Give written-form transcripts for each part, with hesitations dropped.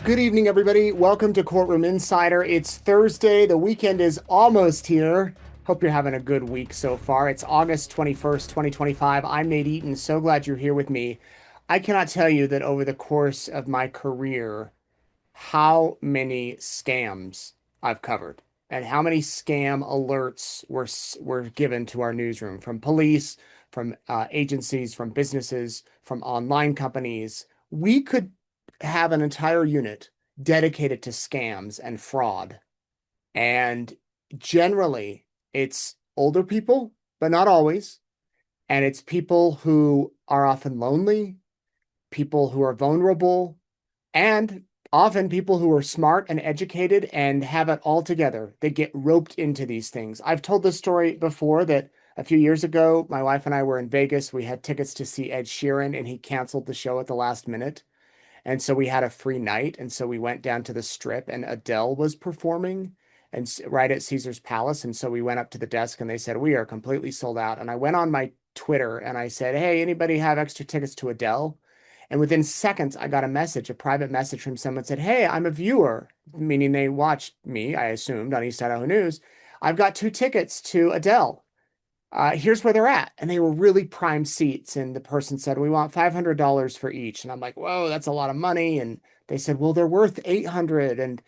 Good evening, everybody. Welcome to Courtroom Insider. It's Thursday. The weekend is almost here. Hope you're having a good week so far. It's August 21st, 2025. I'm Nate Eaton. So glad you're here with me. I cannot tell you that over the course of my career, how many scams I've covered and how many scam alerts were given to our newsroom from police, from agencies, from businesses, from online companies. We could have an entire unit dedicated to scams and fraud. And generally, it's older people, but not always. And it's people who are often lonely, people who are vulnerable, and often people who are smart and educated and have it all together. They get roped into these things. I've told this story before that a few years ago, my wife and I were in Vegas. We had tickets to see Ed Sheeran, and he canceled the show at the last minute. And so we had a free night. And so we went down to the strip, and Adele was performing and right at Caesar's Palace. And so we went up to the desk and they said, "We are completely sold out." And I went on my Twitter and I said, "Hey, anybody have extra tickets to Adele?" And within seconds, I got a message, a private message from someone said, "Hey, I'm a viewer," meaning they watched me, I assumed, on East Idaho News. "I've got two tickets to Adele. Here's where they're at." And they were really prime seats. And the person said, "We want $500 for each." And I'm like, "Whoa, that's a lot of money." And they said, "Well, they're worth 800 and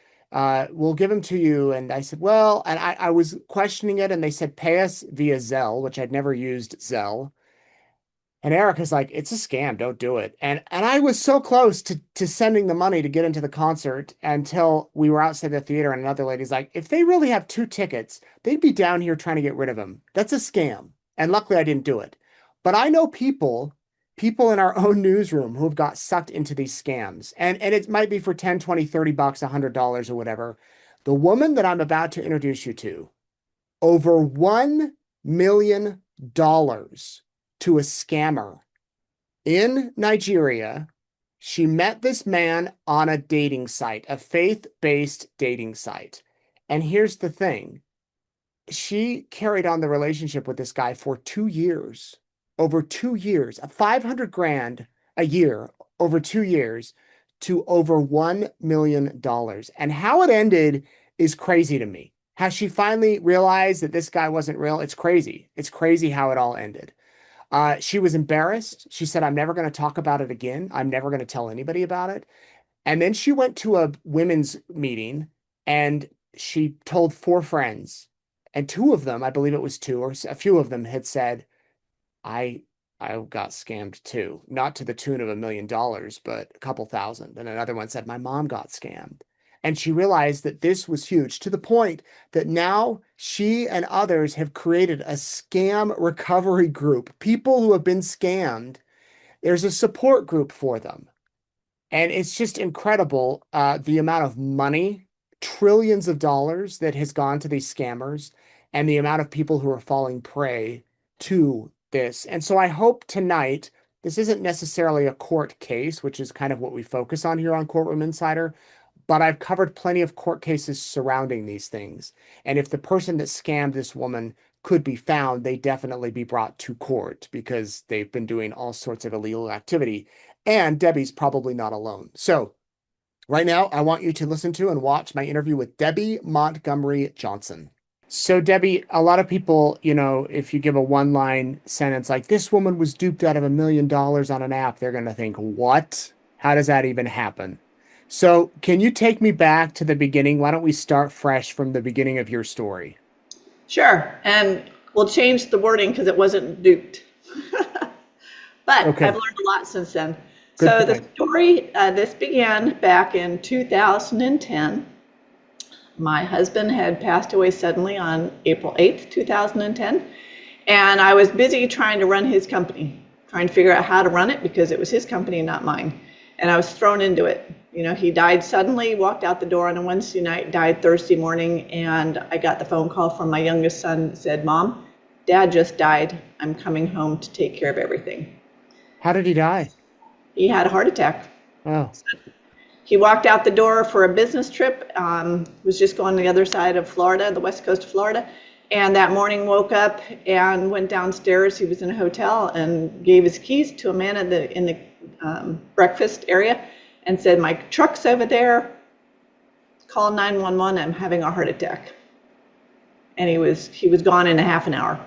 we'll give them to you." And I said, "Well," and I was questioning it. And they said, "Pay us via Zelle," which I'd never used Zelle. And Erica's like, "It's a scam. Don't do it." And I was so close to sending the money to get into the concert until we were outside the theater. And another lady's like, "If they really have two tickets, they'd be down here trying to get rid of them. That's a scam." And luckily I didn't do it. But I know people in our own newsroom who have got sucked into these scams. And it might be for 10, 20, 30 bucks, $100 or whatever. The woman that I'm about to introduce you to, over $1 million to a scammer in Nigeria. She met this man on a dating site, a faith-based dating site. And here's the thing. She carried on the relationship with this guy for 2 years, over 2 years, a 500 grand a year over 2 years to over $1 million. And how it ended is crazy to me. How she finally realized that this guy wasn't real. It's crazy. It's crazy how it all ended. She was embarrassed. She said, "I'm never going to talk about it again. I'm never going to tell anybody about it." And then she went to a women's meeting and she told four friends. And two of them, I believe it was two, or a few of them had said, I I got scammed too. Not to the tune of $1 million, but a couple thousand. And another one said, "My mom got scammed." And she realized that this was huge to the point that now she and others have created a scam recovery group. People who have been scammed, there's a support group for them. And it's just incredible the amount of money, trillions of dollars that has gone to these scammers, and the amount of people who are falling prey to this. And so I hope tonight, this isn't necessarily a court case, which is kind of what we focus on here on Courtroom Insider, but I've covered plenty of court cases surrounding these things. And if the person that scammed this woman could be found, they definitely be brought to court because they've been doing all sorts of illegal activity. And Debbie's probably not alone. So right now, I want you to listen to and watch my interview with Debbie Montgomery Johnson. So, Debbie, a lot of people, if you give a one-line sentence like "this woman was duped out of $1 million on an app," they're going to think, "What? How does that even happen?" So, can you take me back to the beginning? Why don't we start fresh from the beginning of your story? Sure, and we'll change the wording because it wasn't duped. But I've Okay, learned a lot since then. good So the point. story, this began back in 2010. My husband had passed away suddenly on April 8th, 2010, and I was busy trying to run his company, trying to figure out how to run it because it was his company, not mine. And I was thrown into it. He died suddenly, walked out the door on a Wednesday night, died Thursday morning, and I got the phone call from my youngest son that said, "Mom, Dad just died. I'm coming home to take care of everything." How did he die? He had a heart attack. Oh, He walked out the door for a business trip, was just going to the other side of Florida, the west coast of Florida, and that morning woke up and went downstairs. He was in a hotel and gave his keys to a man in the breakfast area and said, my truck's over there, call 911, I'm having a heart attack. And he was gone in a half an hour.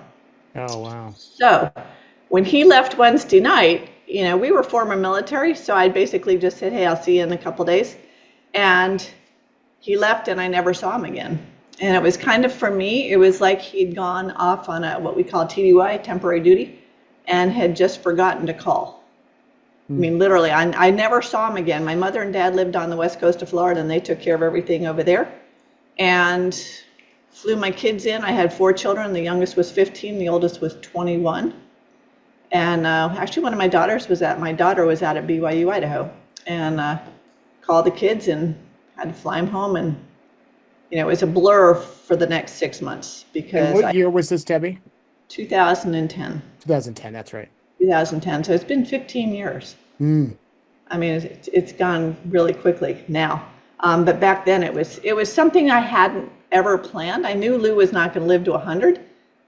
Oh, wow. So when he left Wednesday night, we were former military, so I basically just said, hey, I'll see you in a couple days. And he left and I never saw him again. And it was kind of, for me, it was like he'd gone off on what we call TDY, temporary duty, and had just forgotten to call. I mean, literally, I never saw him again. My mother and dad lived on the west coast of Florida, and they took care of everything over there. And flew my kids in. I had 4 children. The youngest was 15. The oldest was 21. And actually, one of my daughters was at BYU, Idaho, and called the kids and had to fly them home. And it was a blur for the next 6 months because. And what year was this, Debbie? 2010. 2010. That's right. 2010. So it's been 15 years. I mean, it's gone really quickly now. But back then it was something I hadn't ever planned. I knew Lou was not going to live to 100,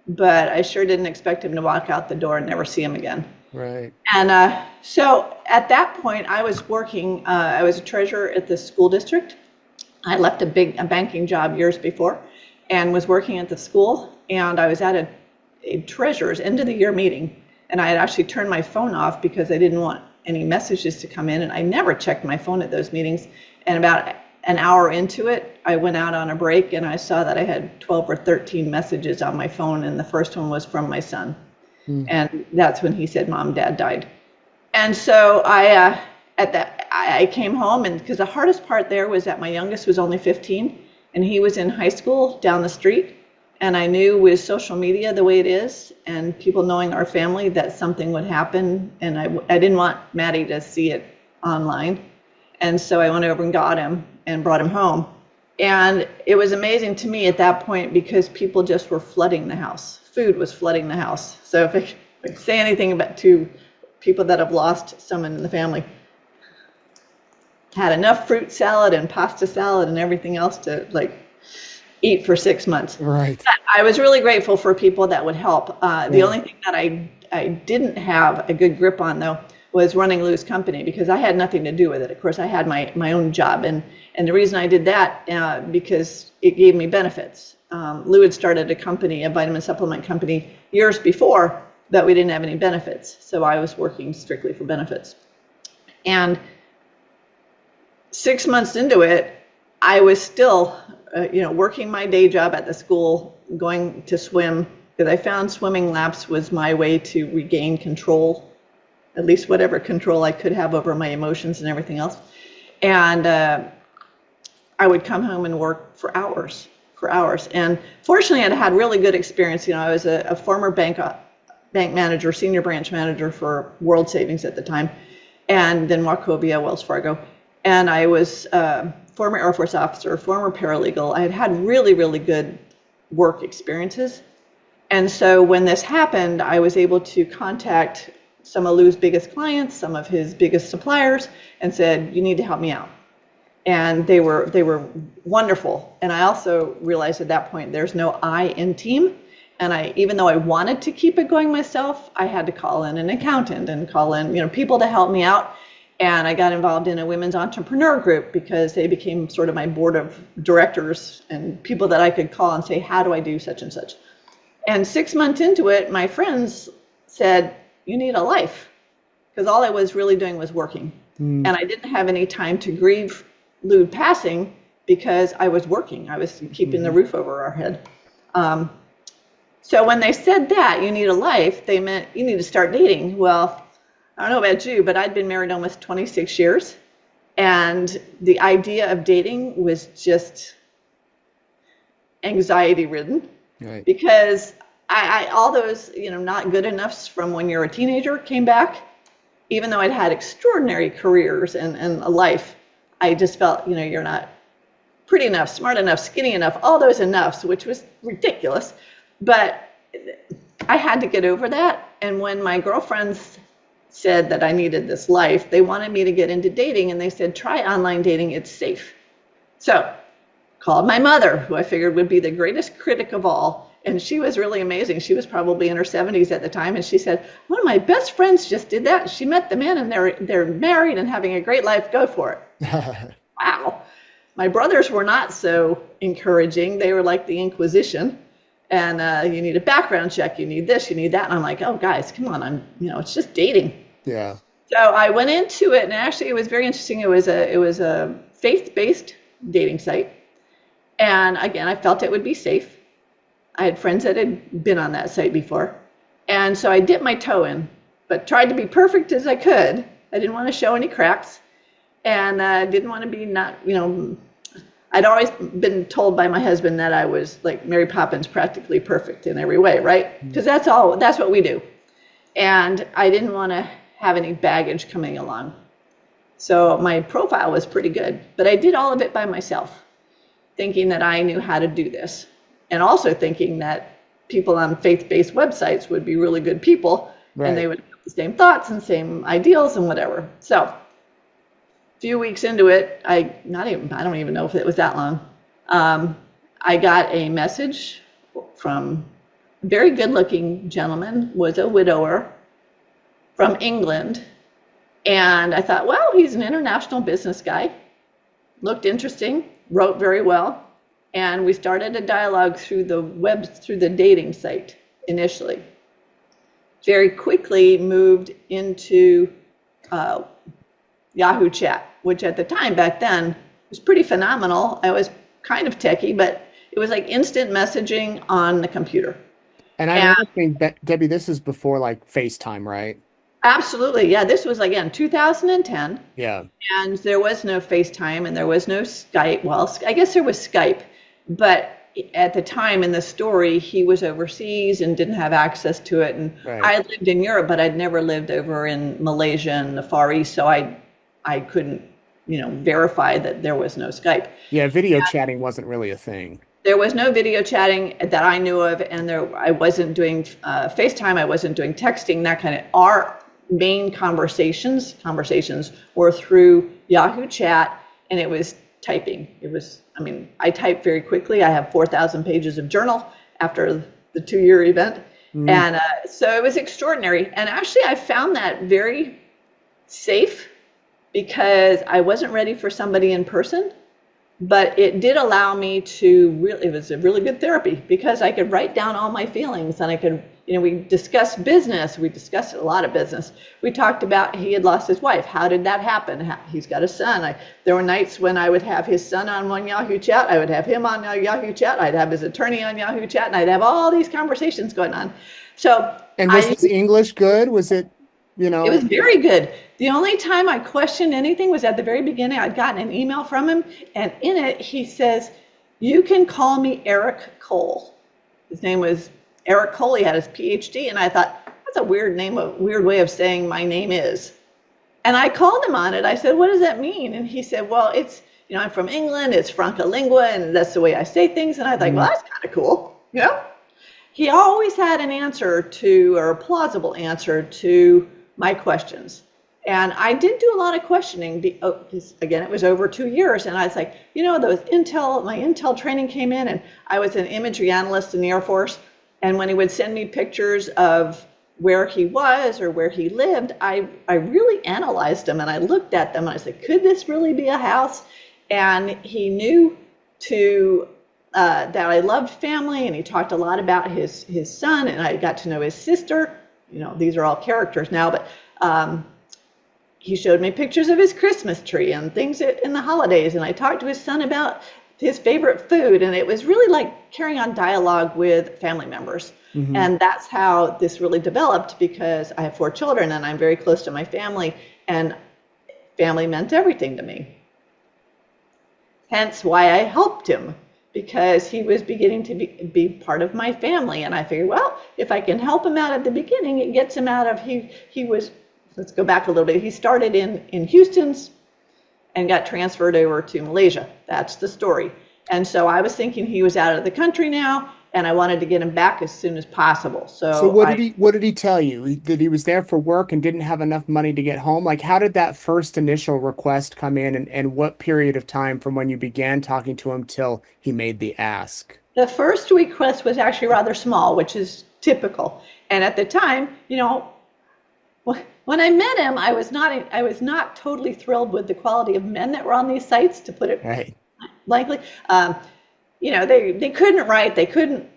but I sure didn't expect him to walk out the door and never see him again. Right. And so at that point, I was working. I was a treasurer at the school district. I left a banking job years before, and was working at the school. And I was at a treasurer's end of the year meeting, and I had actually turned my phone off because I didn't want any messages to come in. And I never checked my phone at those meetings. And about an hour into it, I went out on a break and I saw that I had 12 or 13 messages on my phone, and the first one was from my son. And that's when he said, Mom, Dad died. And so I came home, and because the hardest part there was that my youngest was only 15 and he was in high school down the street. And I knew with social media the way it is and people knowing our family that something would happen, and I didn't want Maddie to see it online. And so I went over and got him and brought him home. And it was amazing to me at that point because people just were flooding the house. Food was flooding the house. So if I could say anything about to people that have lost someone in the family, had enough fruit salad and pasta salad and everything else to eat for 6 months. Right. But I was really grateful for people that would help. The only thing that I didn't have a good grip on, though, was running Lou's company, because I had nothing to do with it. Of course, I had my own job, and the reason I did that because it gave me benefits. Lou had started a vitamin supplement company years before that we didn't have any benefits, so I was working strictly for benefits. And 6 months into it, I was still, working my day job at the school, going to swim, because I found swimming laps was my way to regain control, at least whatever control I could have over my emotions and everything else. And I would come home and work for hours. And fortunately, I'd had really good experience. I was a former bank manager, senior branch manager for World Savings at the time, and then Wachovia, Wells Fargo. And I was former Air Force officer, former paralegal. I had had really, really good work experiences. And so when this happened, I was able to contact some of Lou's biggest clients, some of his biggest suppliers, and said, you need to help me out. And they were wonderful. And I also realized at that point, there's no I in team. And even though I wanted to keep it going myself, I had to call in an accountant and call in, people to help me out. And I got involved in a women's entrepreneur group because they became sort of my board of directors and people that I could call and say, how do I do such and such? And 6 months into it, my friends said, you need a life, because all I was really doing was working. And I didn't have any time to grieve Lou passing because I was working. I was keeping the roof over our head. So when they said that, you need a life, they meant you need to start dating. Well, I don't know about you, but I'd been married almost 26 years. And the idea of dating was just anxiety ridden. Right. Because I all those, not good enoughs from when you're a teenager came back. Even though I'd had extraordinary careers and a life, I just felt, you're not pretty enough, smart enough, skinny enough, all those enoughs, which was ridiculous. But I had to get over that. And when my girlfriends said that I needed this life, they wanted me to get into dating, and they said, try online dating, it's safe. So called my mother, who I figured would be the greatest critic of all, And she was really amazing. She was probably in her 70s at the time, and she said, "One of my best friends just did that. She met the man, and they're married and having a great life. Go for it." Wow. My brothers were not so encouraging. They were like the Inquisition, and you need a background check, you need this, you need that, and I'm like, "Oh, guys, come on, it's just dating." Yeah. So I went into it, and actually, it was very interesting. It was a faith-based dating site, and again, I felt it would be safe. I had friends that had been on that site before. And so I dipped my toe in, but tried to be perfect as I could. I didn't want to show any cracks, and didn't want to be I'd always been told by my husband that I was like Mary Poppins, practically perfect in every way, right? Because that's what we do. And I didn't want to have any baggage coming along. So my profile was pretty good, but I did all of it by myself, thinking that I knew how to do this. And also thinking that people on faith-based websites would be really good people, Right. and they would have the same thoughts and same ideals and whatever. So a few weeks into it, I don't even know if it was that long, I got a message from a very good-looking gentleman, was a widower from England. And I thought, well, he's an international business guy, looked interesting, wrote very well. And we started a dialogue through the dating site initially. Very quickly moved into Yahoo Chat, which at the time back then was pretty phenomenal. I was kind of techie, but it was like instant messaging on the computer. And I And remember think that Debbie, this is before like FaceTime, right? absolutely, yeah, this was again 2010, Yeah. and there was no FaceTime and there was no Skype. Well, I guess there was Skype. But at the time in the story, he was overseas and didn't have access to it. And Right. I lived in Europe, but I'd never lived over in Malaysia and the Far East, so I couldn't, verify that there was no Skype. Yeah, video chatting wasn't really a thing. There was no video chatting that I knew of, and I wasn't doing FaceTime, I wasn't doing texting, that kind of. Our main conversations were through Yahoo Chat, and it was typing. I type very quickly. I have 4,000 pages of journal after the 2-year event. Mm. And so it was extraordinary. And actually, I found that very safe because I wasn't ready for somebody in person. But it did allow me to it was a really good therapy because I could write down all my feelings, and I could, we discussed business. We discussed a lot of business. We talked about he had lost his wife. How did that happen? He's got a son. There were nights when I would have his son on one Yahoo Chat. I would have him on Yahoo Chat. I'd have his attorney on Yahoo Chat, and I'd have all these conversations going on. So And was his English good? Was it, it was very good. The only time I questioned anything was at the very beginning. I'd gotten an email from him, and in it he says, "You can call me Eric Cole." His name was Eric Cole. He had his PhD, and I thought, that's a weird name, a weird way of saying my name is. And I called him on it. I said, "What does that mean?" And he said, "Well, it's, I'm from England. It's Franca-lingua, and that's the way I say things." And I thought, well, that's kind of cool, He always had an answer to, or a plausible answer to, my questions. And I did do a lot of questioning. Again, it was over 2 years. And I was like, my Intel training came in, and I was an imagery analyst in the Air Force. And when he would send me pictures of where he was or where he lived, I really analyzed them, and I looked at them, and I said, could this really be a house? And he knew that I loved family, and he talked a lot about his son, and I got to know his sister. These are all characters now, but he showed me pictures of his Christmas tree and things in the holidays, and I talked to his son about his favorite food, and it was really like carrying on dialogue with family members. Mm-hmm. And that's how this really developed, because I have 4 children and I'm very close to my family, and family meant everything to me. Hence why I helped him, because he was beginning to be part of my family. And I figured, well, if I can help him out at the beginning, it gets him out of, let's go back a little bit. He started in Houston and got transferred over to Malaysia. That's the story. And so I was thinking he was out of the country now, and I wanted to get him back as soon as possible. So what did he tell you? That he was there for work and didn't have enough money to get home? Like, how did that first initial request come in, and what period of time from when you began talking to him till he made the ask? The first request was actually rather small, which is typical. And at the time, when I met him, I was not totally thrilled with the quality of men that were on these sites, to put it Right. blankly. They couldn't write, they couldn't.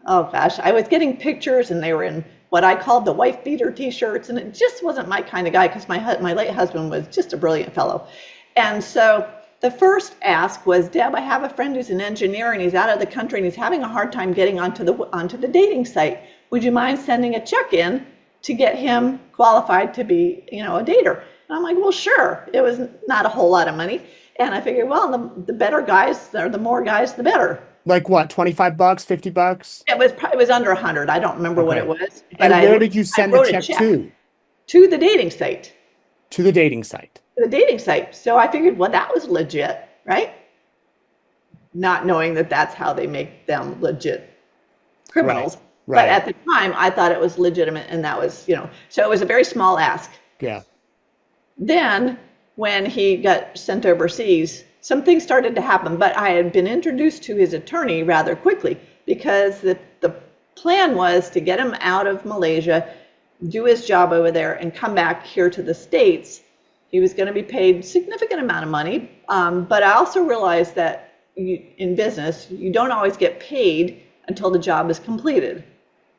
Oh gosh, I was getting pictures, and they were in what I called the wife beater T-shirts, and it just wasn't my kind of guy, because my late husband was just a brilliant fellow. And so the first ask was, Deb, I have a friend who's an engineer, and he's out of the country, and he's having a hard time getting onto the dating site. Would you mind sending a check in to get him qualified to be, a dater? And I'm like, well, sure. It was not a whole lot of money, and I figured, well, the better guys, or the more guys, the better. Like what, $25, $50? It was under 100. I don't remember what it was. And But where did you send the wrote a check to? To the dating site. To the dating site. The dating site. So I figured, well, that was legit, right? Not knowing that that's how they make them legit criminals. Right. But at the time, I thought it was legitimate, and that was, so it was a very small ask. Yeah. Then, when he got sent overseas, some things started to happen, but I had been introduced to his attorney rather quickly, because the plan was to get him out of Malaysia, do his job over there, and come back here to the States. He was going to be paid a significant amount of money, but I also realized that in business, you don't always get paid until the job is completed.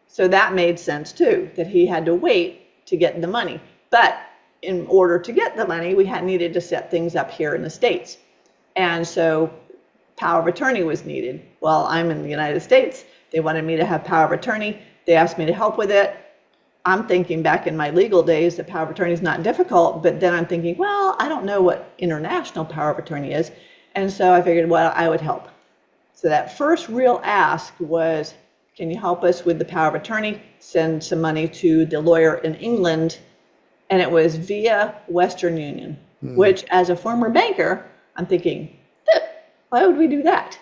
So that made sense too, that he had to wait to get the money. But in order to get the money, we needed to set things up here in the States. And so power of attorney was needed. Well, I'm in the United States. They wanted me to have power of attorney. They asked me to help with it. I'm thinking back in my legal days that power of attorney is not difficult, but then I'm thinking, well, I don't know what international power of attorney is. And so I figured, well, I would help. So that first real ask was, can you help us with the power of attorney? Send some money to the lawyer in England. And it was via Western Union, which, as a former banker, I'm thinking, why would we do that?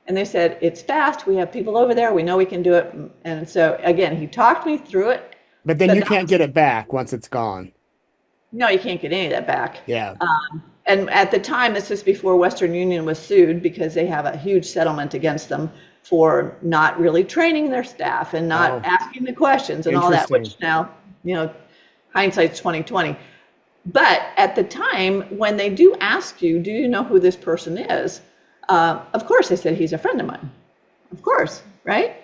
And they said, it's fast. We have people over there. We know we can do it. And so, again, he talked me through it. But then you can't get it back once it's gone. No, you can't get any of that back. Yeah. And at the time, this is before Western Union was sued, because they have a huge settlement against them for not really training their staff and not asking the questions and all that, which now, hindsight's 2020. But at the time, when they do ask you, do you know who this person is? Of course, I said, he's a friend of mine. Of course, right?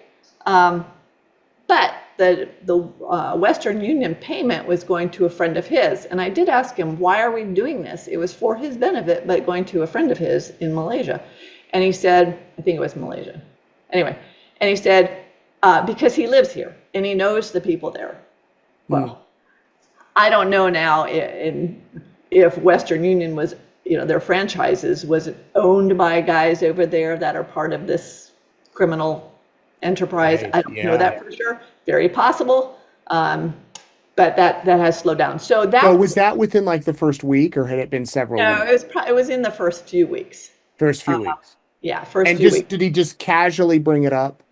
But the Western Union payment was going to a friend of his. And I did ask him, why are we doing this? It was for his benefit, but going to a friend of his in Malaysia. And he said, I think it was Malaysia. Anyway, and he said, because he lives here and he knows the people there. Well, I don't know now if Western Union was, their franchises, was it owned by guys over there that are part of this criminal enterprise? Right, I don't know that for sure. Very possible. But that has slowed down. So was that within like the first week, or had it been several weeks? No, it was in the first few weeks. First few weeks. Yeah, first and few weeks. Did he just casually bring it up?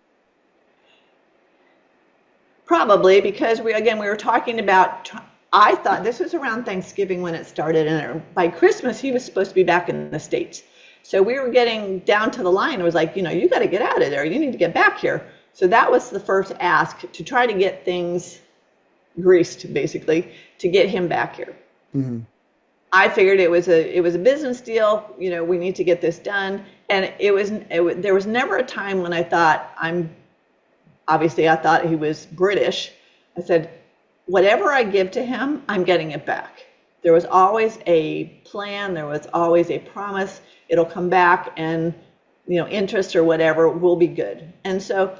Probably, because we were talking about, I thought this was around Thanksgiving when it started, and by Christmas he was supposed to be back in the States. So we were getting down to the line. It was like, you got to get out of there. You need to get back here. So that was the first ask, to try to get things greased, basically, to get him back here. Mm-hmm. I figured it was a business deal. We need to get this done. And there was never a time when I thought, obviously I thought he was British. I said, whatever I give to him, I'm getting it back. There was always a plan. There was always a promise. It'll come back, and, interest or whatever will be good. And so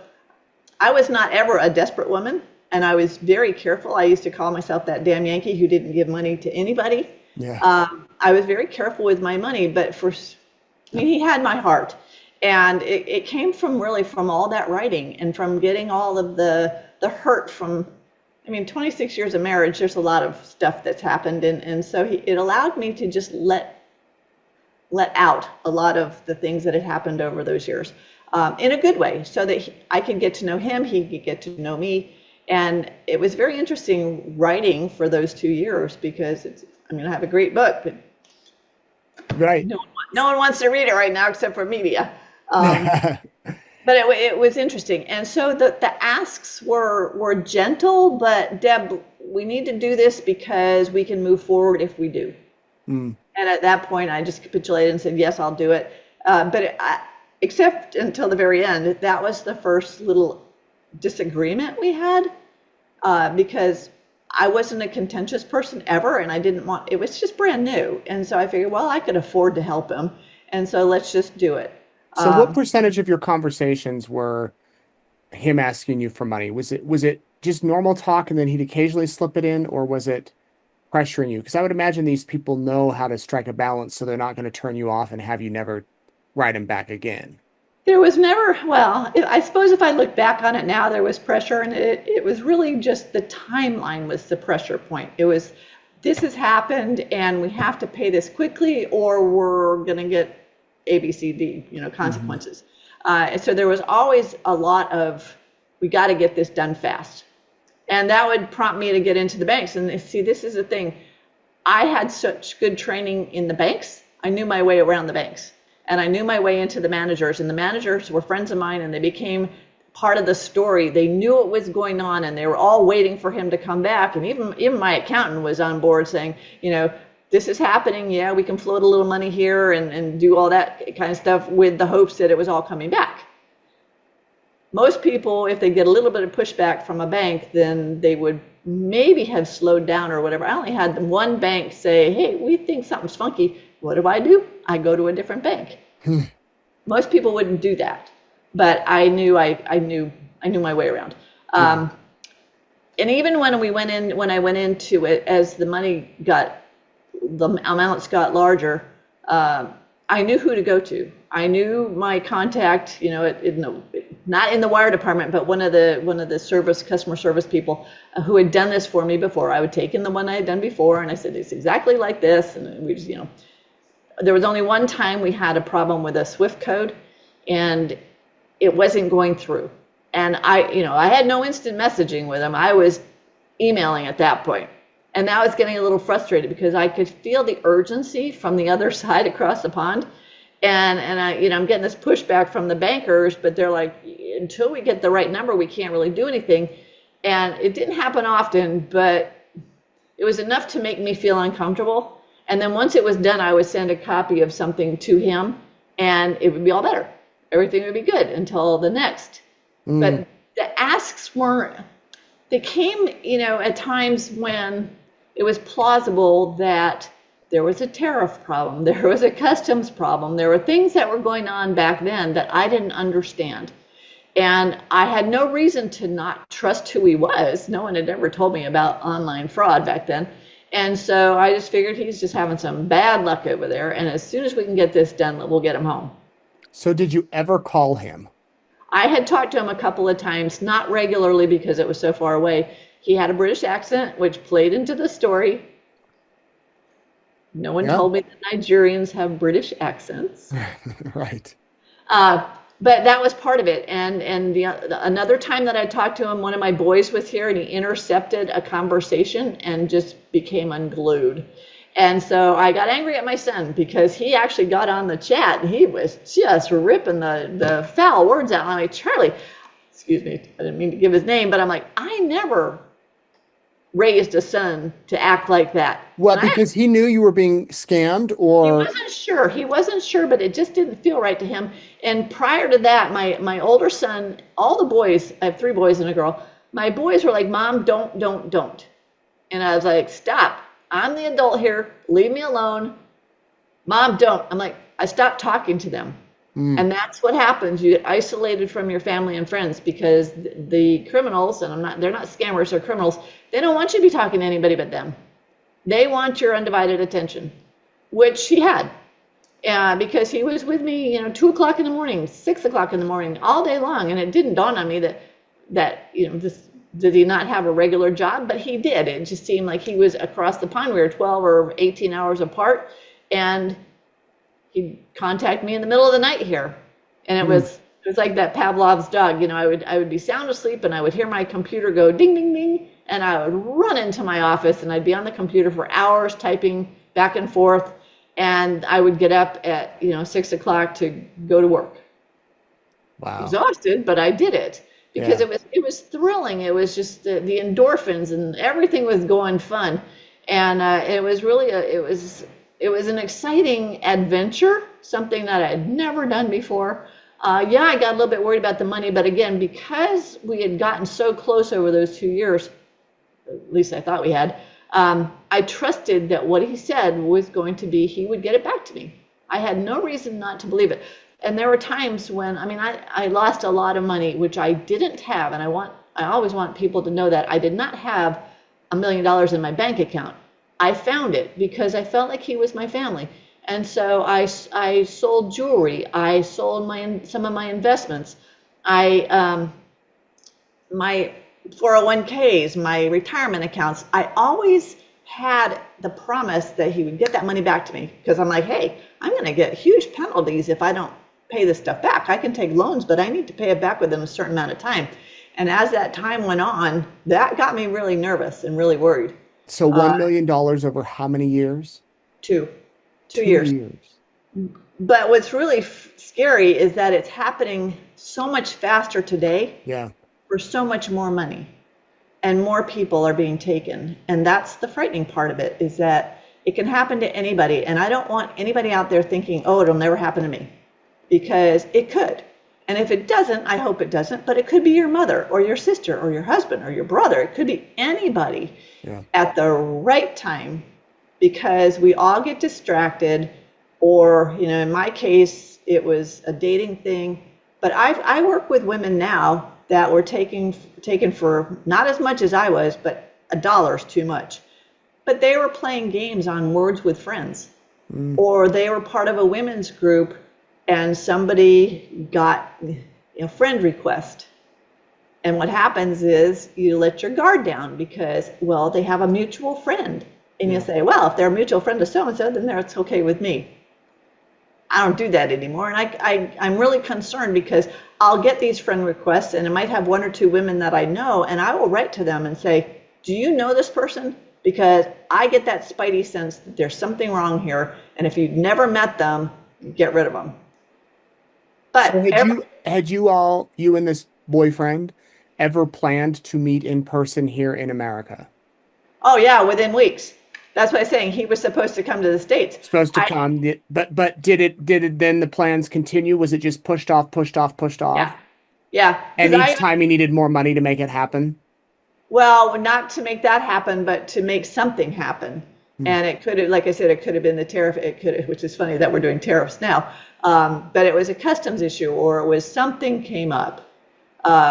I was not ever a desperate woman, and I was very careful. I used to call myself that damn Yankee who didn't give money to anybody. Yeah. I was very careful with my money, but he had my heart. And it came from all that writing, and from getting all of the hurt from, 26 years of marriage, there's a lot of stuff that's happened. And so it allowed me to just let out a lot of the things that had happened over those years, in a good way, so that I could get to know him, he could get to know me. And it was very interesting writing for those 2 years, because I have a great book, but right. No one wants to read it right now except for media. But it was interesting. And so the asks were gentle, but Deb, we need to do this because we can move forward if we do. Mm. And at that point, I just capitulated and said, yes, I'll do it. Except until the very end, that was the first little disagreement we had because I wasn't a contentious person ever, and I didn't want, it was just brand new. And so I figured, well, I could afford to help him. And so let's just do it. So what percentage of your conversations were him asking you for money? Was it just normal talk and then he'd occasionally slip it in, or was it pressuring you? Because I would imagine these people know how to strike a balance so they're not going to turn you off and have you never write them back again. There was never, well, I suppose if I look back on it now, there was pressure, and it was really just the timeline was the pressure point. It was, this has happened, and we have to pay this quickly, or we're going to get A, B, C, D, consequences. So there was always a lot of, we got to get this done fast. And that would prompt me to get into the banks. And see, this is the thing. I had such good training in the banks. I knew my way around the banks. And I knew my way into the managers. And the managers were friends of mine, and they became part of the story. They knew what was going on, and they were all waiting for him to come back. And even my accountant was on board saying, this is happening. Yeah, we can float a little money here and do all that kind of stuff with the hopes that it was all coming back. Most people, if they get a little bit of pushback from a bank, then they would maybe have slowed down or whatever. I only had one bank say, hey, we think something's funky. What do? I go to a different bank. Most people wouldn't do that, but I knew I knew my way around. And even when I went into it, as the amounts got larger, I knew who to go to. I knew my contact, not in the wire department, but one of the customer service people who had done this for me before. I would take in the one I had done before, and I said, it's exactly like this. And we just, there was only one time we had a problem with a Swift code, and it wasn't going through. And I had no instant messaging with them. I was emailing at that point. And I was getting a little frustrated because I could feel the urgency from the other side across the pond. And I'm getting this pushback from the bankers, but they're like, until we get the right number, we can't really do anything. And it didn't happen often, but it was enough to make me feel uncomfortable. And then once it was done, I would send a copy of something to him, and it would be all better. Everything would be good until the next. But the asks they came, at times when it was plausible that there was a tariff problem, there was a customs problem, there were things that were going on back then that I didn't understand. And I had no reason to not trust who he was. No one had ever told me about online fraud back then. And so I just figured he's just having some bad luck over there. And as soon as we can get this done, we'll get him home. So did you ever call him? I had talked to him a couple of times, not regularly because it was so far away. He had a British accent, which played into the story. No one told me that Nigerians have British accents. Right. But that was part of it. And another time that I talked to him, one of my boys was here, and he intercepted a conversation and just became unglued. And so I got angry at my son because he actually got on the chat and he was just ripping the foul words out. I'm like, Charlie, excuse me, I didn't mean to give his name, but I'm like, I never raised a son to act like that. What, because he knew you were being scammed, or? He wasn't sure, but it just didn't feel right to him. And prior to that, my older son, all the boys, I have 3 boys and a girl, my boys were like, Mom, don't. And I was like, stop. I'm the adult here. Leave me alone. Mom, don't. I'm like, I stopped talking to them. And that's what happens. You get isolated from your family and friends because the criminals, and they're not scammers, they're criminals. They don't want you to be talking to anybody but them. They want your undivided attention, which he had. Because he was with me, 2 o'clock in the morning, 6 o'clock in the morning, all day long. And it didn't dawn on me that did he not have a regular job? But he did. It just seemed like he was across the pond. We were 12 or 18 hours apart. And he'd contact me in the middle of the night here. And it was like that Pavlov's dog. I would be sound asleep and I would hear my computer go ding, ding, ding. And I would run into my office and I'd be on the computer for hours typing back and forth. And I would get up at, 6 o'clock to go to work. Wow. exhausted, but I did it because Yeah. it was thrilling. It was just the endorphins and everything was going fun, and it was really it was an exciting adventure, something that I had never done before. Yeah, I got a little bit worried about the money, but again, because we had gotten so close over those 2 years, at least I thought we had, I trusted that what he said was going to be, he would get it back to me. I had no reason not to believe it. And there were times when, I mean, I lost a lot of money, which I didn't have. And I always want people to know that I did not have $1 million in my bank account. I found it because I felt like he was my family. And so I sold jewelry. I sold some of my investments. I, my 401ks, my retirement accounts, I always had the promise that he would get that money back to me because I'm like, hey, I'm going to get huge penalties if I don't pay this stuff back. I can take loans, but I need to pay it back within a certain amount of time. And as that time went on, that got me really nervous and really worried. So $1 million over how many years? Two, two Two years. years. But what's really scary is that it's happening so much faster today Yeah. for so much more money. And more people are being taken. And that's the frightening part of it, is that it can happen to anybody. And I don't want anybody out there thinking, oh, it'll never happen to me, because it could. And if it doesn't, I hope it doesn't, but it could be your mother or your sister or your husband or your brother. It could be anybody Yeah. at the right time, because we all get distracted, or, in my case, it was a dating thing. But I work with women now that were taken for not as much as I was, but $1 too much. But they were playing games on Words with Friends, or they were part of a women's group and somebody got a friend request. And what happens is you let your guard down because, well, they have a mutual friend. And you say, well, if they're a mutual friend of so-and-so, then it's okay with me. I don't do that anymore. And I'm really concerned because I'll get these friend requests and I might have one or two women that I know, and I will write to them and say, do you know this person? Because I get that spidey sense that there's something wrong here. And if you've never met them, get rid of them. But So you and this boyfriend ever planned to meet in person here in America? oh yeah, within weeks. That's what I'm saying. He was supposed to come to the States. Supposed to I come, but did it then the plans continue? Was it just pushed off, pushed off, pushed Yeah, off? yeah. And Because each time he needed more money to make it happen? well, not to make that happen, but to make something happen. Hmm. And it could have, like I said, it could have been the tariff. It could have, which is funny that we're doing tariffs now. But it was a customs issue, or it was something came up,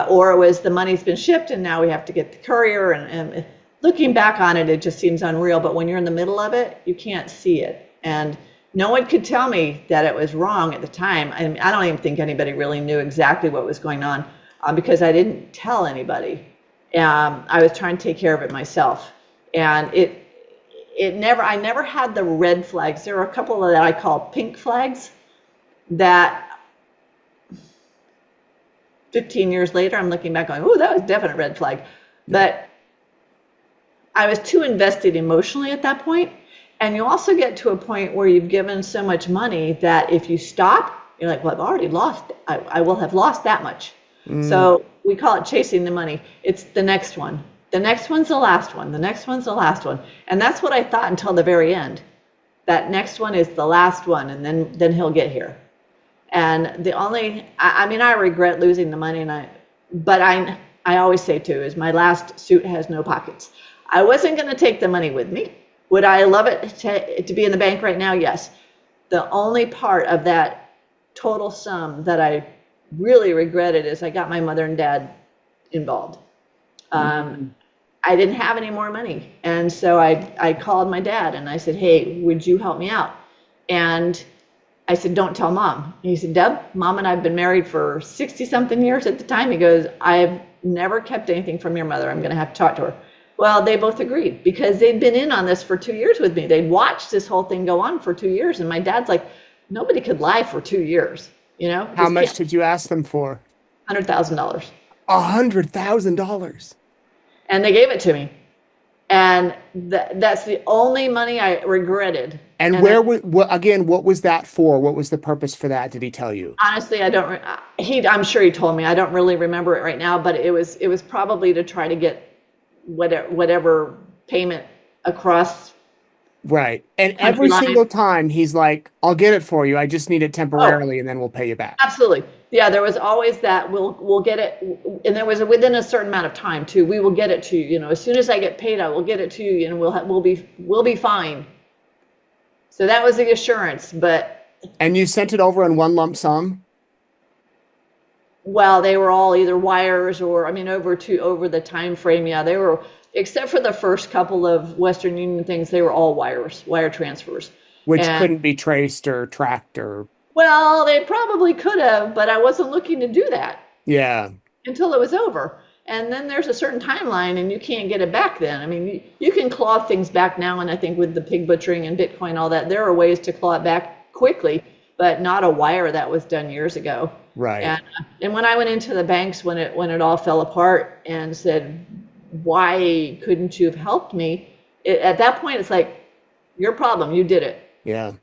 or it was the money's been shipped and now we have to get the courier. And looking back on it, it just seems unreal. But when you're in the middle of it, you can't see it. And no one could tell me that it was wrong at the time. I don't even think anybody really knew exactly what was going on, because I didn't tell anybody. I was trying to take care of it myself. And I never had the red flags. There were a couple that I call pink flags that 15 years later, I'm looking back going, oh, that was a definite red flag. But I was too invested emotionally at that point. And you also get to a point where you've given so much money that if you stop, you're like, well, I've already lost. I will have lost that much. So we call it chasing the money. It's the next one. The next one's the last one. The next one's the last one. And that's what I thought until the very end. That next one is the last one, and then he'll get here. And I regret losing the money, but I always say too, is my last suit has no pockets. I wasn't going to take the money with me. Would I love it to be in the bank right now? Yes. The only part of that total sum that I really regretted is I got my mother and dad involved. I didn't have any more money. And so I called my dad and I said, hey, would you help me out? And I said, don't tell mom. And he said, Deb, mom and I have been married for 60 something years at the time. He goes, I've never kept anything from your mother. I'm going to have to talk to her. Well, they both agreed because they'd been in on this for 2 years with me. They'd watched this whole thing go on for 2 years. And my dad's like, nobody could lie for 2 years. How much did you ask them for? $100,000. $100,000. And they gave it to me. And that's the only money I regretted And And where was what again? What was that for? What was the purpose for that? Did he tell you? honestly, I don't. I'm sure he told me. I don't really remember it right now, but it was probably to try to get whatever payment across Right. And country every line. single time he's like, "I'll get it for you. I just need it Oh, temporarily, and then we'll pay you back." absolutely. Yeah, there was always that. We'll get it, and there was within a certain amount of time too. We will get it to you. As soon as I get paid, I will get it to you, and we'll be fine. So that was the assurance. But And you sent it over in one lump sum? well, they were all either wires or, I mean, over the time frame. Yeah, they were, except for the first couple of Western Union things, they were all wire transfers. Which And couldn't be traced or tracked or well, they probably could have, but I wasn't looking to do that yeah. until it was over. And then there's a certain timeline and you can't get it back then. I mean, you can claw things back now, and I think with the pig butchering and Bitcoin, all that, there are ways to claw it back quickly, but not a wire that was done years ago. Right. And when I went into the banks when it all fell apart and said, why couldn't you have helped me? At that point, it's like, your problem, you did it. Yeah.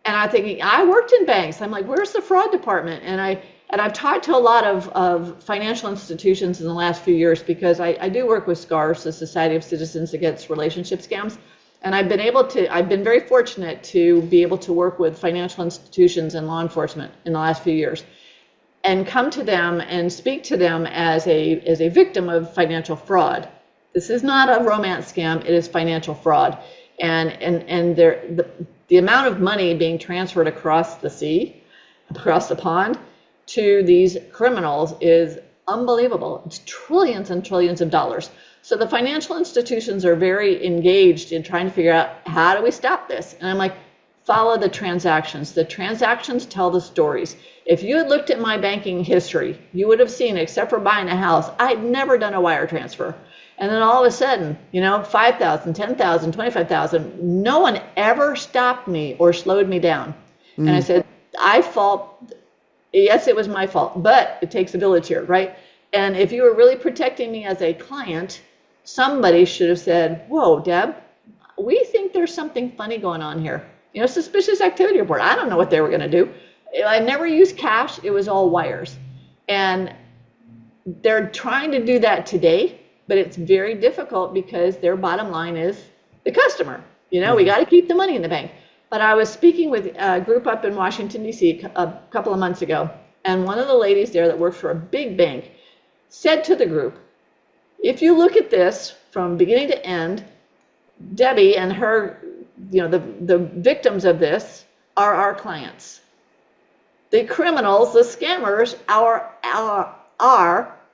And I'm thinking, I worked in banks. I'm like, where's the fraud department? And I've talked to a lot of financial institutions in the last few years because I do work with SCARS, the Society of Citizens Against Relationship Scams. And I've been very fortunate to be able to work with financial institutions and law enforcement in the last few years and come to them and speak to them as a victim of financial fraud. This is not a romance scam, it is financial fraud. And the amount of money being transferred across the sea, across the pond, to these criminals is unbelievable. It's trillions and trillions of dollars. So the financial institutions are very engaged in trying to figure out, how do we stop this? And I'm like, follow the transactions. The transactions tell the stories. If you had looked at my banking history, you would have seen, except for buying a house, I'd never done a wire transfer. And then all of a sudden, 5,000, 10,000, 25,000, no one ever stopped me or slowed me down. And I said, yes, it was my fault, but it takes a village here, right? And if you were really protecting me as a client, somebody should have said, whoa, Deb, we think there's something funny going on here. Suspicious activity report. I don't know what they were going to do. I never used cash. It was all wires. And they're trying to do that today, but it's very difficult because their bottom line is the customer. We got to keep the money in the bank. But I was speaking with a group up in Washington, D.C. a couple of months ago, and one of the ladies there that works for a big bank said to the group, if you look at this from beginning to end, Debbie and her, the victims of this are our clients. The criminals, the scammers, are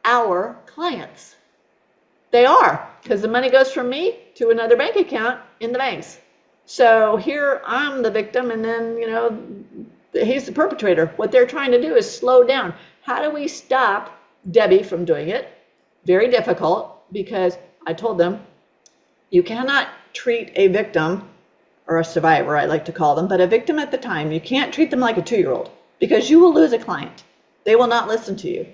our clients. They are, because the money goes from me to another bank account in the banks. So here I'm the victim, and then, he's the perpetrator. What they're trying to do is slow down. How do we stop Debbie from doing it? Very difficult, because I told them, you cannot treat a victim, or a survivor, I like to call them, but a victim at the time, you can't treat them like a 2-year-old, because you will lose a client. They will not listen to you,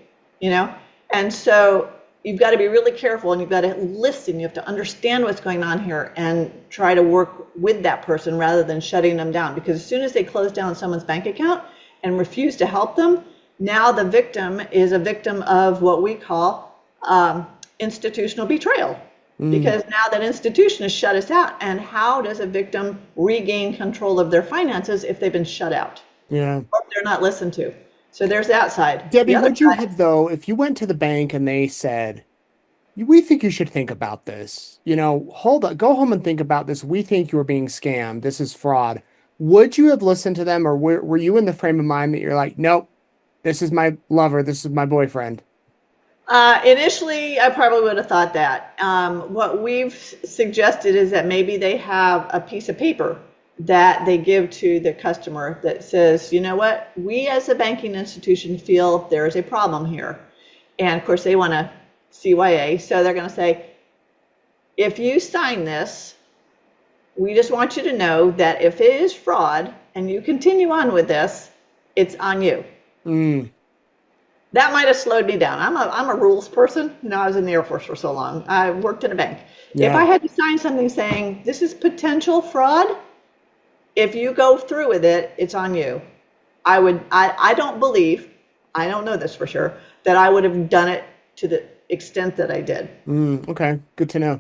And so you've got to be really careful, and you've got to listen. You have to understand what's going on here and try to work with that person rather than shutting them down. Because as soon as they close down someone's bank account and refuse to help them, now the victim is a victim of what we call institutional betrayal. Because now that institution has shut us out. And how does a victim regain control of their finances if they've been shut out? Yeah. Or if they're not listened to? So there's that side. Debbie, The other would you side, have, though, if you went to the bank and they said, we think you should think about this, hold on, go home and think about this. We think you're being scammed. This is fraud. Would you have listened to them, or were you in the frame of mind that you're like, nope, this is my lover, this is my boyfriend? Initially, I probably would have thought that. What we've suggested is that maybe they have a piece of paper that they give to the customer that says, you know what, we as a banking institution feel there is a problem here. And of course, they want to CYA, so they're going to say, if you sign this, we just want you to know that if it is fraud and you continue on with this, it's on you. That might have slowed me down. I'm a rules person. I was in the Air Force for so long. I worked in a bank. Yeah. If I had to sign something saying this is potential fraud, if you go through with it, it's on you. I don't believe, I don't know this for sure, that I would have done it to the extent that I did. Okay, good to know.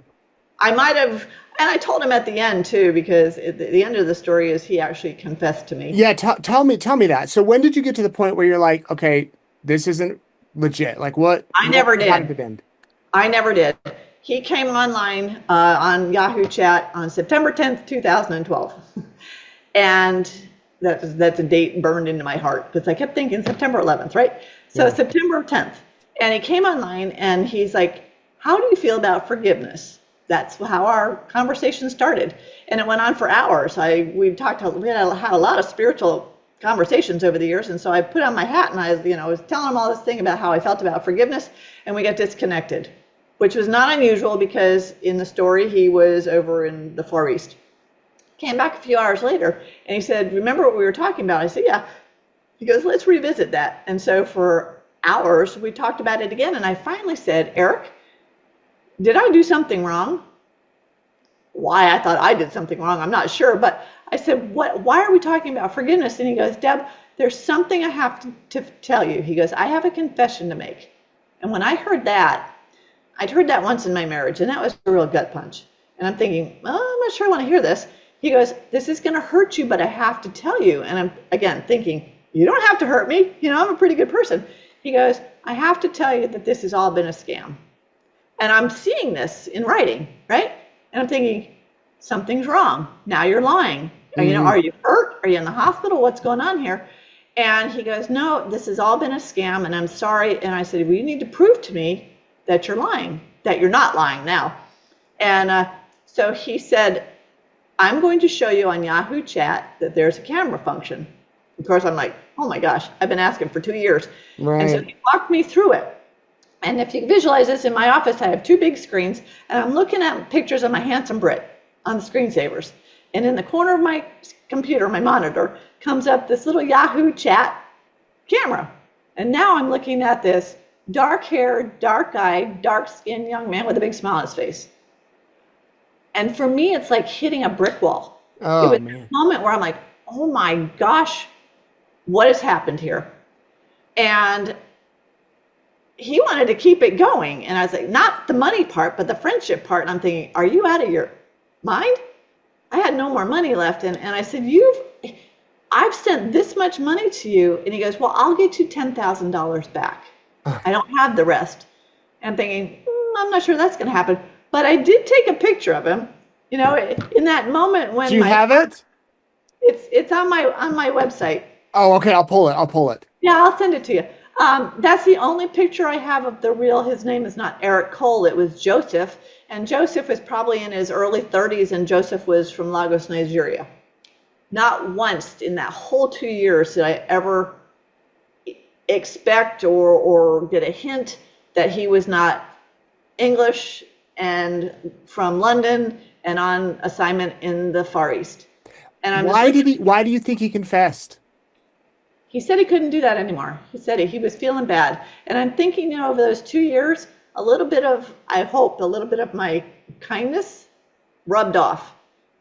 I might have, and I told him at the end too, because at the end of the story is he actually confessed to me. Yeah, tell me that. So when did you get to the point where you're like, okay, this isn't legit? Like I never how did did. it end? I never did. He came online on Yahoo Chat on September 10th, 2012. And that's a date burned into my heart because I kept thinking September 11th, right? So Yeah. September 10th. And he came online and he's like, how do you feel about forgiveness? That's how our conversation started. And it went on for hours. We had a lot of spiritual conversations over the years. And so I put on my hat and I was telling him all this thing about how I felt about forgiveness, and we got disconnected, which was not unusual because in the story he was over in the Far East. Came back a few hours later and he said, remember what we were talking about? I said, yeah. He goes, let's revisit that. And so for hours we talked about it again. And I finally said, Eric, did I do something wrong? Why I thought I did something wrong, I'm not sure. But I said, why are we talking about forgiveness? And he goes, Deb, there's something I have to tell you. He goes, I have a confession to make. And when I heard that, I'd heard that once in my marriage, and that was a real gut punch. And I'm thinking, well, I'm not sure I want to hear this. He goes, this is going to hurt you, but I have to tell you. And I'm, again, thinking, you don't have to hurt me. I'm a pretty good person. He goes, I have to tell you that this has all been a scam. And I'm seeing this in writing, right? And I'm thinking, something's wrong. Now you're lying. Are you hurt? Are you in the hospital? What's going on here? And he goes, no, this has all been a scam, and I'm sorry. And I said, well, you need to prove to me that you're lying, that you're not lying now. And so he said, I'm going to show you on Yahoo Chat that there's a camera function. Of course, I'm like, oh my gosh, I've been asking for 2 years. Right. And so he walked me through it. And if you can visualize this, in my office, I have 2 big screens, and I'm looking at pictures of my handsome Brit on the screensavers. And in the corner of my computer, my monitor, comes up this little Yahoo Chat camera. And now I'm looking at this dark-haired, dark-eyed, dark-skinned young man with a big smile on his face. And for me, it's like hitting a brick wall. Oh, it was man. a moment where I'm like, oh my gosh, what has happened here? And he wanted to keep it going. And I was like, not the money part, but the friendship part. And I'm thinking, are you out of your mind? I had no more money left. And I said, I've sent this much money to you. And he goes, well, I'll get you $10,000 back. I don't have the rest. And I'm thinking, I'm not sure that's going to happen. But I did take a picture of him, in that moment when Do you have it? It's on my website. Oh, okay. I'll pull it. Yeah, I'll send it to you. That's the only picture I have of the real. His name is not Eric Cole. It was Joseph, and Joseph was probably in his early 30s, and Joseph was from Lagos, Nigeria. Not once in that whole 2 years did I ever expect or get a hint that he was not English and from London and on assignment in the Far East. And why do you think he confessed? He said he couldn't do that anymore. He said he was feeling bad. And I'm thinking, over those 2 years, I hope a little bit of my kindness rubbed off,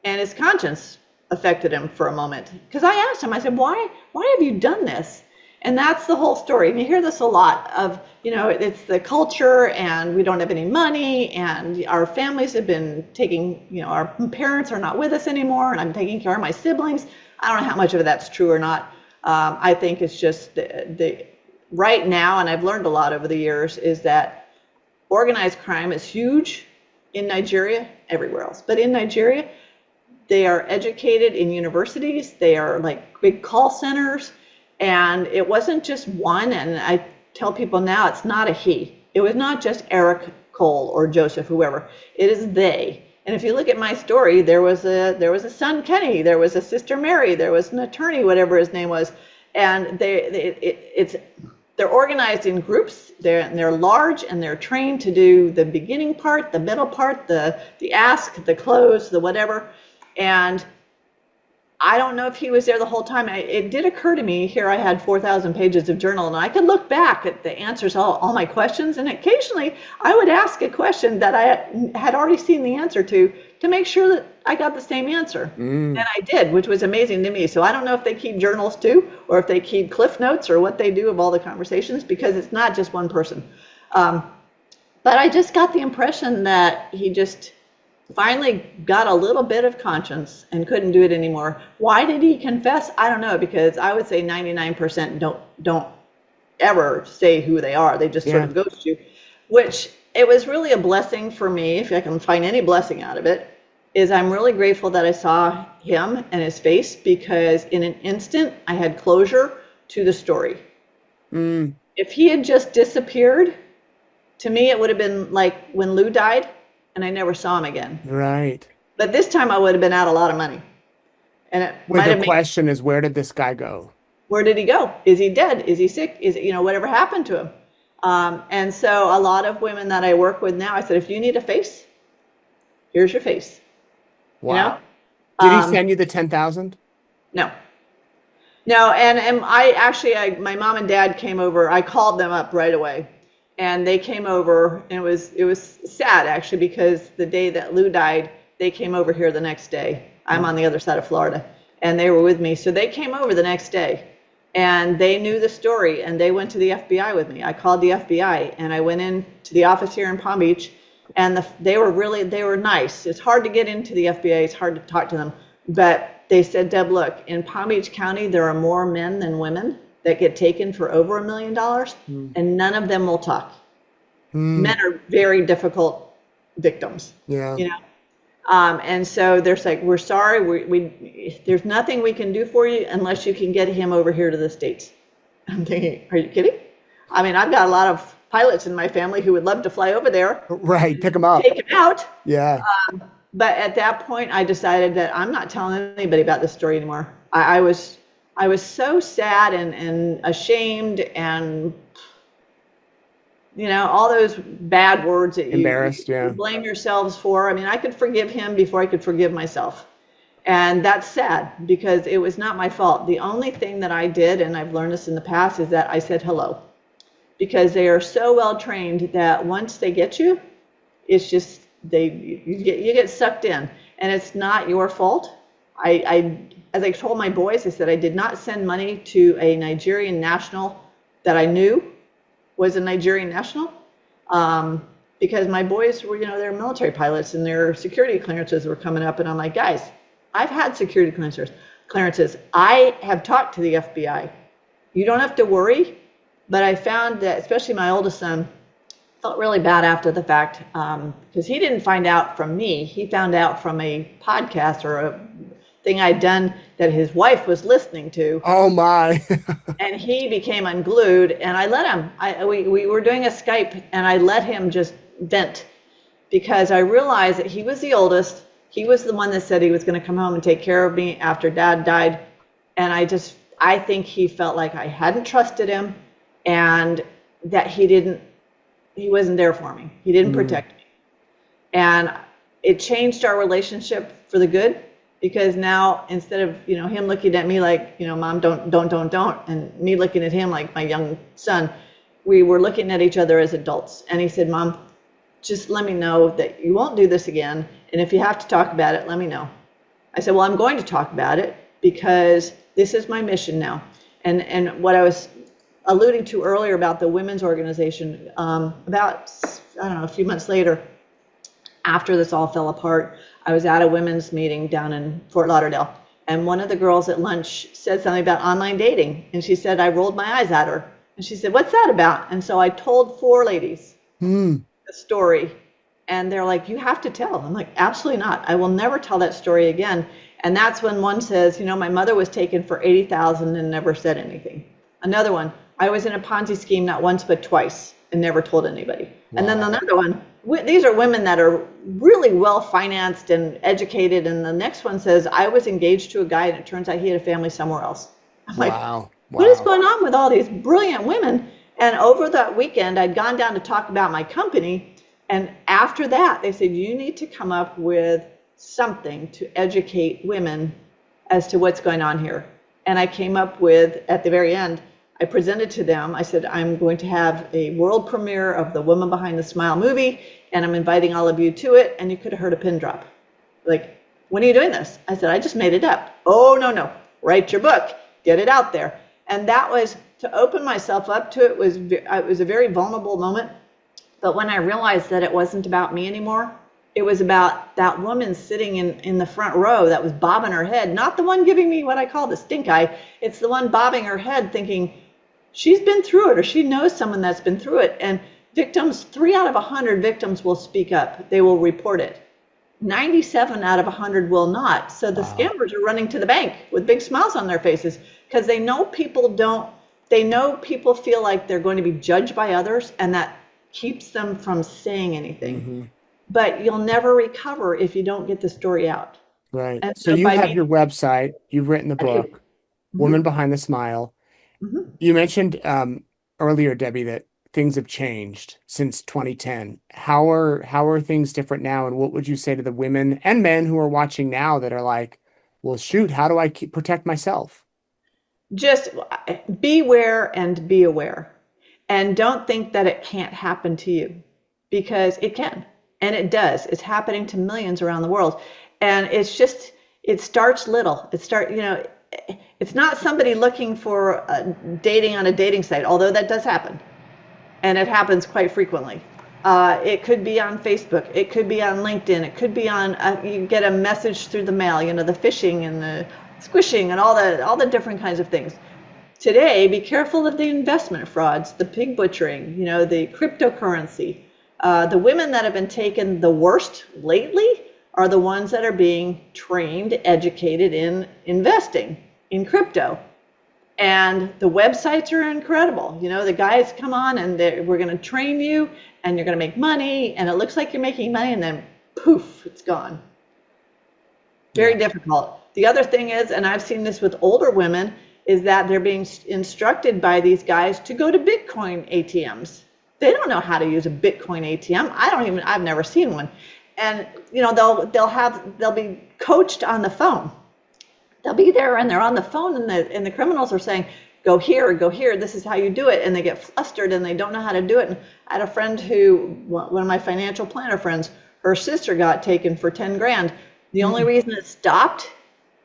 and his conscience affected him for a moment. Because I asked him, I said, why have you done this? And that's the whole story. And you hear this a lot of, it's the culture, and we don't have any money, and our families have been taking, our parents are not with us anymore, and I'm taking care of my siblings. I don't know how much of that's true or not. I think it's just the right now, and I've learned a lot over the years, is that organized crime is huge in Nigeria, everywhere else. But in Nigeria, they are educated in universities. They are like big call centers. And it wasn't just one, and I tell people now it's not a he. It was not just Eric Cole or Joseph, whoever. It is they. And if you look at my story, there was a son, Kenny. There was a sister, Mary. There was an attorney, whatever his name was. And they're organized in groups. They're large, and they're trained to do the beginning part, the middle part, the ask, the close, the whatever. And I don't know if he was there the whole time. It did occur to me, here I had 4,000 pages of journal, and I could look back at the answers, all my questions, and occasionally I would ask a question that I had already seen the answer to make sure that I got the same answer. And I did, which was amazing to me. So I don't know if they keep journals too, or if they keep cliff notes, or what they do of all the conversations, because it's not just one person. But I just got the impression that he just finally got a little bit of conscience and couldn't do it anymore. Why did he confess? I don't know, because I would say 99% don't ever say who they are. They just sort of ghost you, which it was really a blessing for me, if I can find any blessing out of it, is I'm really grateful that I saw him and his face, because in an instant I had closure to the story. If he had just disappeared, to me it would have been like when Lou died and I never saw him again. Right. But this time I would have been out a lot of money. And it Well, might the have question is, where did this guy go? where did he go? Is he dead? Is he sick? Is it, whatever happened to him? And so a lot of women that I work with now, I said, if you need a face, here's your face. Wow. Did he send you the 10,000? No. No, and my mom and dad came over. I called them up right away, and they came over, and it was sad actually, because the day that Lou died, they came over here the next day. I'm on the other side of Florida, and they were with me, so they came over the next day, and they knew the story, and they went to the FBI with me. I called the FBI, and I went in to the office here in Palm Beach, and they were nice. It's hard to get into the FBI. It's hard to talk to them, but they said, Deb, look, in Palm Beach County, there are more men than women that get taken for over $1 million, and none of them will talk. Men are very difficult victims. Yeah. And so they're like, we're sorry, there's nothing we can do for you unless you can get him over here to the States. I'm thinking, are you kidding? I mean, I've got a lot of pilots in my family who would love to fly over there. Right, pick him up. Take him out. Yeah. But at that point, I decided that I'm not telling anybody about this story anymore. I was so sad and ashamed, and all those bad words that Embarrassed, you blame yourselves for. I mean, I could forgive him before I could forgive myself. And that's sad, because it was not my fault. The only thing that I did, and I've learned this in the past, is that I said hello. Because they are so well trained that once they get you, it's just you get sucked in, and it's not your fault. As I told my boys, I said I did not send money to a Nigerian national that I knew was a Nigerian national, because my boys were, they're military pilots, and their security clearances were coming up, and I'm like, guys, I've had security clearances. I have talked to the FBI. You don't have to worry. But I found that, especially my oldest son, felt really bad after the fact, because he didn't find out from me. He found out from a podcast or a thing I'd done that his wife was listening to. Oh my. And he became unglued, and I let him. We were doing a Skype, and I let him just vent, because I realized that he was the oldest. He was the one that said he was going to come home and take care of me after Dad died. And I think he felt like I hadn't trusted him, and that he wasn't there for me. He didn't protect me. And it changed our relationship for the good, because now instead of, him looking at me like, Mom, don't, and me looking at him like my young son, we were looking at each other as adults. And he said, Mom, just let me know that you won't do this again. And if you have to talk about it, let me know. I said, well, I'm going to talk about it, because this is my mission now. And what I was alluding to earlier about the women's organization, about, a few months later, after this all fell apart, I was at a women's meeting down in Fort Lauderdale, and one of the girls at lunch said something about online dating, and she said, I rolled my eyes at her, and she said, what's that about? And so I told 4 ladies the story, and they're like, you have to tell. I'm like, absolutely not. I will never tell that story again. And that's when one says, my mother was taken for $80,000 and never said anything. Another one, I was in a Ponzi scheme not once but twice and never told anybody. Wow. And then another one, these are women that are really well financed and educated. And the next one says, I was engaged to a guy and it turns out he had a family somewhere else. I'm like, what is going on with all these brilliant women? And over that weekend, I'd gone down to talk about my company. And after that, they said, you need to come up with something to educate women as to what's going on here. And I came up with, at the very end, I presented to them, I said, I'm going to have a world premiere of the Woman Behind the Smile movie, and I'm inviting all of you to it, and you could have heard a pin drop. Like, when are you doing this? I said, I just made it up. Oh, no, write your book, get it out there. And that was, to open myself up to it was a very vulnerable moment. But when I realized that it wasn't about me anymore, it was about that woman sitting in the front row that was bobbing her head, not the one giving me what I call the stink eye. It's the one bobbing her head thinking she's been through it or she knows someone that's been through it. And victims, 3 out of 100 victims will speak up. They will report it. 97 out of 100 will not. So the scammers are running to the bank with big smiles on their faces because they know people feel like they're going to be judged by others, and that keeps them from saying anything. Mm-hmm. But you'll never recover if you don't get the story out. Right. And so you have your website, you've written the book, mm-hmm. Woman Behind the Smile. Mm-hmm. You mentioned earlier, Debbie, that things have changed since 2010. How are things different now? And what would you say to the women and men who are watching now that are like, well, shoot, how do I protect myself? Just beware and be aware. And don't think that it can't happen to you, because it can. And it does. It's happening to millions around the world. And it starts little. It's not somebody looking for dating on a dating site, although that does happen. And it happens quite frequently. It could be on Facebook. It could be on LinkedIn. It could be on, you get a message through the mail, the phishing and the squishing and all the different kinds of things. Today, be careful of the investment frauds, the pig butchering, the cryptocurrency. The women that have been taken the worst lately are the ones that are being trained, educated in investing in crypto. And the websites are incredible. The guys come on and we're going to train you and you're going to make money, and it looks like you're making money, and then poof, it's gone. Very difficult. The other thing is, and I've seen this with older women, is that they're being instructed by these guys to go to Bitcoin ATMs. They don't know how to use a Bitcoin ATM. I've never seen one. And they'll be coached on the phone. They'll be there and they're on the phone, and the criminals are saying, go here, this is how you do it. And they get flustered and they don't know how to do it. And I had a friend one of my financial planner friends, her sister got taken for 10 grand. The only reason it stopped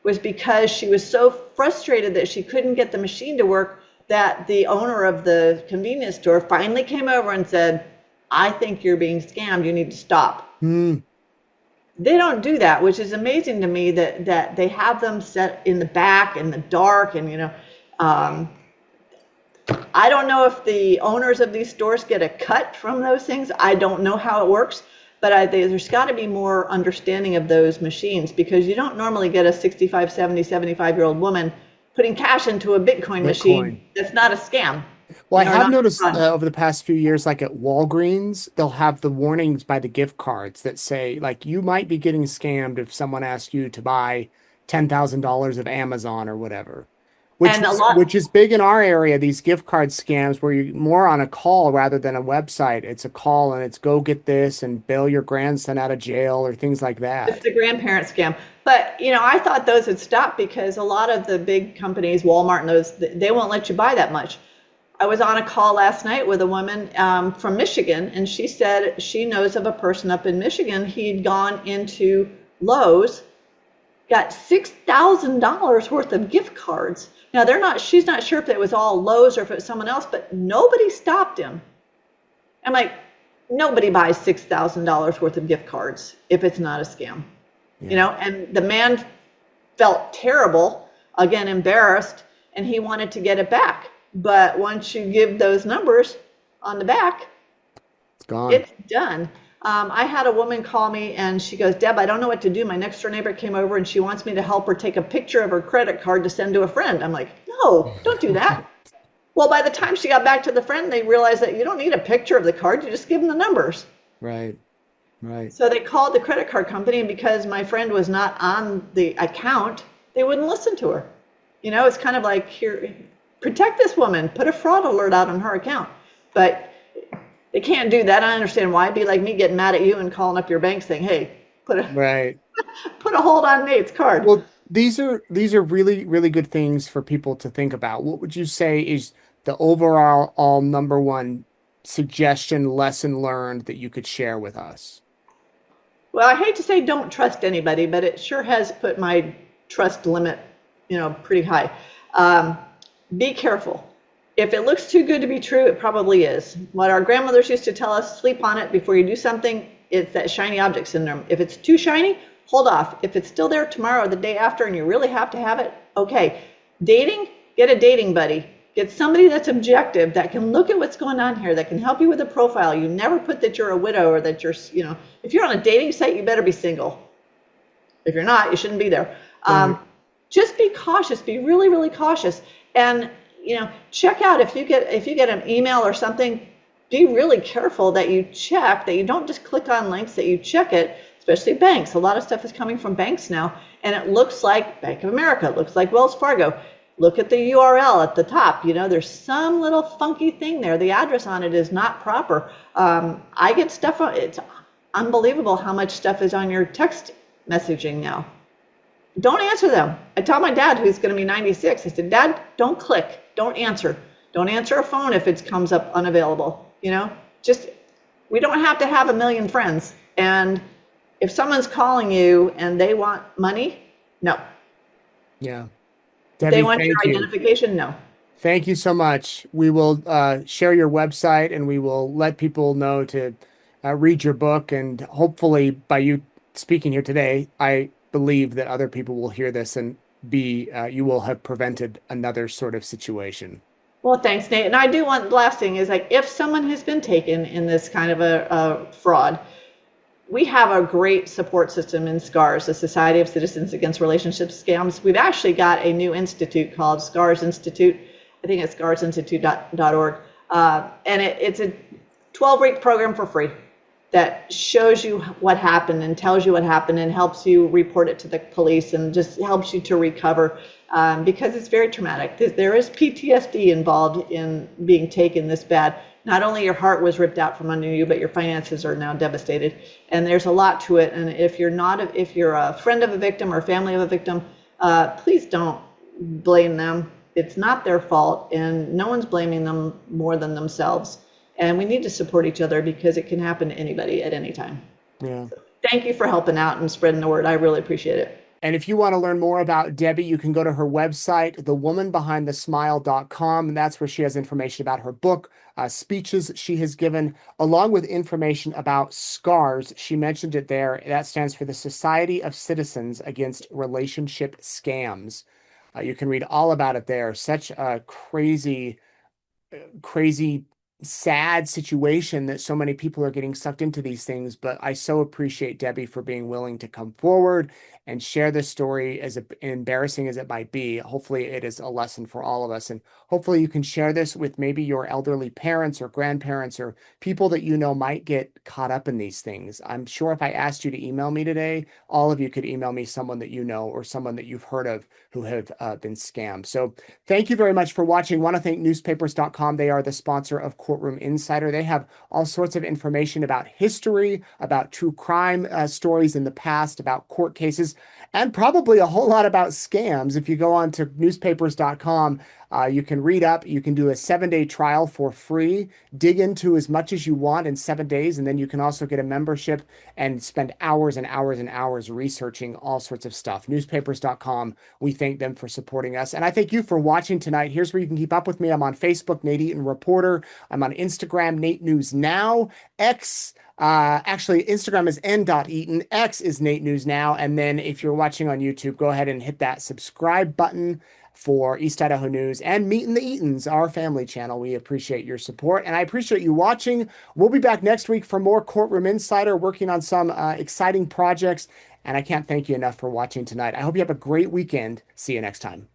was because she was so frustrated that she couldn't get the machine to work, that the owner of the convenience store finally came over and said, I think you're being scammed. You need to stop. They don't do that, which is amazing to me, that they have them set in the back in the dark. And, I don't know if the owners of these stores get a cut from those things. I don't know how it works. But there's got to be more understanding of those machines, because you don't normally get a 65, 70, 75-year-old woman putting cash into a Bitcoin machine that's not a scam. Well, I have noticed over the past few years, like at Walgreens, they'll have the warnings by the gift cards that say, like, you might be getting scammed if someone asks you to buy $10,000 of Amazon or whatever. Which is big in our area, these gift card scams where you're more on a call rather than a website. It's a call and it's go get this and bail your grandson out of jail or things like that. It's the grandparent scam. But, I thought those had stopped because a lot of the big companies, Walmart and those, they won't let you buy that much. I was on a call last night with a woman from Michigan, and she said she knows of a person up in Michigan. He'd gone into Lowe's, got $6,000 worth of gift cards. Now she's not sure if it was all Lowe's or if it was someone else, but nobody stopped him. I'm like, nobody buys $6,000 worth of gift cards if it's not a scam. And the man felt terrible, again, embarrassed, and he wanted to get it back. But once you give those numbers on the back, it's gone. It's done. I had a woman call me and she goes, Deb, I don't know what to do. My next door neighbor came over and she wants me to help her take a picture of her credit card to send to a friend. I'm like, no, don't do that. Well, by the time she got back to the friend, they realized that you don't need a picture of the card. You just give them the numbers. Right. So they called the credit card company, and because my friend was not on the account, they wouldn't listen to her. It's kind of like, here, protect this woman, put a fraud alert out on her account. But they can't do that. I understand why. It'd be like me getting mad at you and calling up your bank saying, hey, put a hold on Nate's card. Well, These are really, really good things for people to think about. What would you say is the overall all number one suggestion, lesson learned that you could share with us? Well, I hate to say don't trust anybody, but it sure has put my trust limit, pretty high. Um, be careful. If it looks too good to be true, it probably is. What our grandmothers used to tell us, sleep on it before you do something, it's that shiny object syndrome. If it's too shiny, hold off. If it's still there tomorrow or the day after and you really have to have it, okay. Dating, get a dating buddy. Get somebody that's objective, that can look at what's going on here, that can help you with a profile. You never put that you're a widow or that if you're on a dating site, you better be single. If you're not, you shouldn't be there. Right. Just be cautious. Be really, really cautious. And check out if you get an email or something. Be really careful that you check, that you don't just click on links, that you check it. Especially banks. A lot of stuff is coming from banks now, and it looks like Bank of America. It looks like Wells Fargo. Look at the URL at the top. There's some little funky thing there. The address on it is not proper. I get stuff on. It's unbelievable how much stuff is on your text messaging now. Don't answer them. I tell my dad, who's going to be 96, I said, Dad, don't click. Don't answer. Don't answer a phone if it comes up unavailable. Just, we don't have to have a million friends. And if someone's calling you and they want money, no. Yeah. If they Debbie, want your thank you. identification, no. Thank you so much. We will share your website and we will let people know to read your book. And hopefully, by you speaking here today, I believe that other people will hear this and you will have prevented another sort of situation. Well, thanks, Nate. And I do want, the last thing is, like, if someone has been taken in this kind of a fraud, we have a great support system in SCARS, the Society of Citizens Against Relationship Scams. We've actually got a new institute called SCARS Institute. I think it's scarsinstitute.org. And it's a 12-week program for free that shows you what happened and tells you what happened and helps you report it to the police and just helps you to recover, because it's very traumatic. There is PTSD involved in being taken this bad. Not only your heart was ripped out from under you, but your finances are now devastated. And there's a lot to it. And if you're a friend of a victim or family of a victim, please don't blame them. It's not their fault, and no one's blaming them more than themselves. And we need to support each other because it can happen to anybody at any time. Yeah. So thank you for helping out and spreading the word. I really appreciate it. And if you want to learn more about Debbie, you can go to her website, thewomanbehindthesmile.com, and that's where she has information about her book, speeches she has given, along with information about SCARS. She mentioned it there. That stands for the Society of Citizens Against Relationship Scams. You can read all about it there. Such a crazy, sad situation that so many people are getting sucked into these things. But I so appreciate Debbie for being willing to come forward and share this story, as embarrassing as it might be. Hopefully, it is a lesson for all of us. And hopefully, you can share this with maybe your elderly parents or grandparents or people that you know might get caught up in these things. I'm sure if I asked you to email me today, all of you could email me someone that you know or someone that you've heard of who have been scammed. So thank you very much for watching. I want to thank newspapers.com. They are the sponsor of Courtroom Insider. They have all sorts of information about history, about true crime stories in the past, about court cases, and probably a whole lot about scams. If you go on to newspapers.com, you can read up. You can do a 7-day trial for free, dig into as much as you want in 7 days, and then you can also get a membership and spend hours and hours and hours researching all sorts of stuff. Newspapers.com. We thank them for supporting us. And I thank you for watching tonight. Here's where you can keep up with me. I'm on Facebook, Nate Eaton Reporter. I'm on Instagram, Nate News Now. Actually, Instagram is n.eaton. X is Nate News Now. And then if you're watching on YouTube, go ahead and hit that subscribe button for East Idaho News and Meetin' the Eatons, our family channel. We appreciate your support, and I appreciate you watching. We'll be back next week for more Courtroom Insider, working on some exciting projects, and I can't thank you enough for watching tonight. I hope you have a great weekend. See you next time.